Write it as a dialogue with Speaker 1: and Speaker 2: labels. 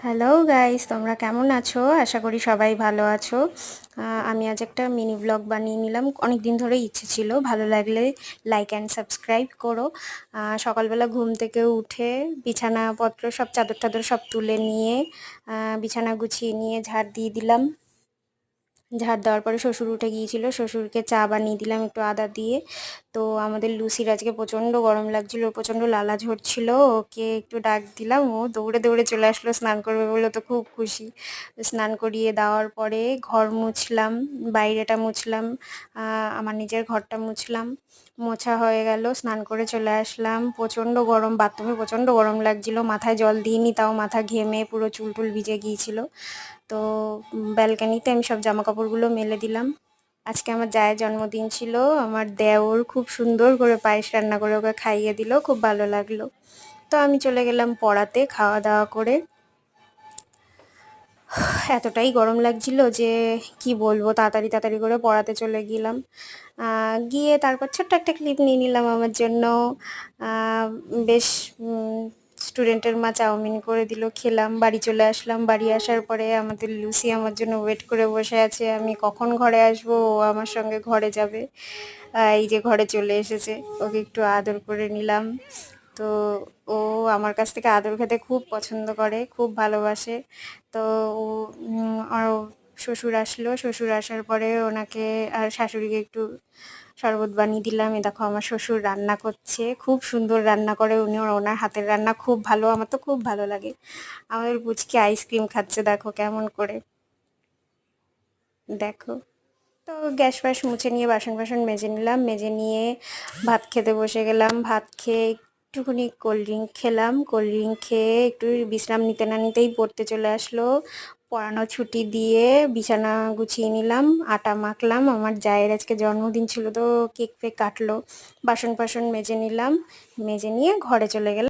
Speaker 1: Hello guys, তোমরা কেমন আছো? আশা করি সবাই ভালো আছো। আমি আজ একটা মিনি ব্লগ বানিয়ে নিলাম। অনেক দিন ধরে ইচ্ছে ছিল, ভালো লাগলে লাইক অ্যান্ড সাবস্ক্রাইব করো। সকালবেলা ঘুম থেকে উঠে বিছানাপত্র সব চাদর টাদর সব তুলে নিয়ে বিছানা গুছিয়ে নিয়ে ঝাড় দিয়ে দিলাম। ঝাড় দেওয়ার পরে শ্বশুর উঠে গিয়েছিল, শ্বশুরকে চা বানিয়ে দিলাম একটু আদা দিয়ে। তো আমাদের লুসির আজকে প্রচণ্ড গরম লাগছিল, প্রচণ্ড লালা ঝরছিল, ওকে একটু ডাক দিলাম, ও দৌড়ে দৌড়ে চলে আসলো, স্নান করবে বলে তো খুব খুশি। স্নান করিয়ে দেওয়ার পরে ঘর মুছলাম, বাইরেটা মুছলাম, আমার নিজের ঘরটা মুছলাম। মোছা হয়ে গেল, স্নান করে চলে আসলাম। প্রচণ্ড গরম, বাথরুমে প্রচণ্ড গরম লাগছিল, মাথায় জল দিইনি, তাও মাথা ঘেমে পুরো চুল টুল ভিজে গিয়েছিল। তো ব্যালকানিতে আমি সব জামা কাপড়গুলো মেলে দিলাম। আজকে আমার জায়ের জন্মদিন ছিল, আমার দেওর খুব সুন্দর করে পায়েস রান্না করে ওকে খাইয়ে দিল, খুব ভালো লাগলো। তো আমি চলে গেলাম পড়াতে, খাওয়া দাওয়া করে। এতটাই গরম লাগছিল যে কি বলবো, তাড়াতাড়ি তাড়াতাড়ি করে পড়াতে চলে গেলাম। গিয়ে তারপর ছোট্ট একটা ক্লিপ নিয়ে নিলাম আমার জন্য। আহ, বেশ স্টুডেন্টের মা চাউমিন করে দিল, খেলাম, বাড়ি চলে আসলাম। বাড়ি আসার পরে আমাদের লুসি আমার জন্য ওয়েট করে বসে আছে, আমি কখন ঘরে আসবো, ও আমার সঙ্গে ঘরে যাবে। এই যে ঘরে চলে এসেছে, ওকে একটু আদর করে নিলাম। তো ও আমার কাছ থেকে আদর খেতে খুব পছন্দ করে, খুব ভালোবাসে। তো ও আর শ্বশুর আসলো, শ্বশুর আসার পরে ওনাকে আর শাশুড়িকে একটু শরবত বানিয়ে দিলাম। এ দেখো আমার শ্বশুর রান্না করছে, খুব সুন্দর রান্না করে উনি, ওনার হাতের রান্না খুব ভালো, আমার তো খুব ভালো লাগে। আমাদের পুচকি আইসক্রিম খাচ্ছে, দেখো কেমন করে, দেখো। তো গ্যাস ফ্যাস মুছে নিয়ে বাসন বাসন মেজে নিলাম, মেজে নিয়ে ভাত খেতে বসে গেলাম। ভাত খেয়ে একটুখানি কোল্ড ড্রিঙ্ক খেলাম, কোল্ড ড্রিঙ্ক খেয়ে একটু বিশ্রাম নিতে না নিতেই পড়তে চলে আসলো। পড়ানো ছুটি দিয়ে বিছানা গুছিয়ে নিলাম, আটা মাখলাম। আমার জায়ের আজকে জন্মদিন ছিল, তো কেক ফেক কাটলো, বাসন ফাসন মেজে নিলাম, মেজে নিয়ে ঘরে চলে গেলাম।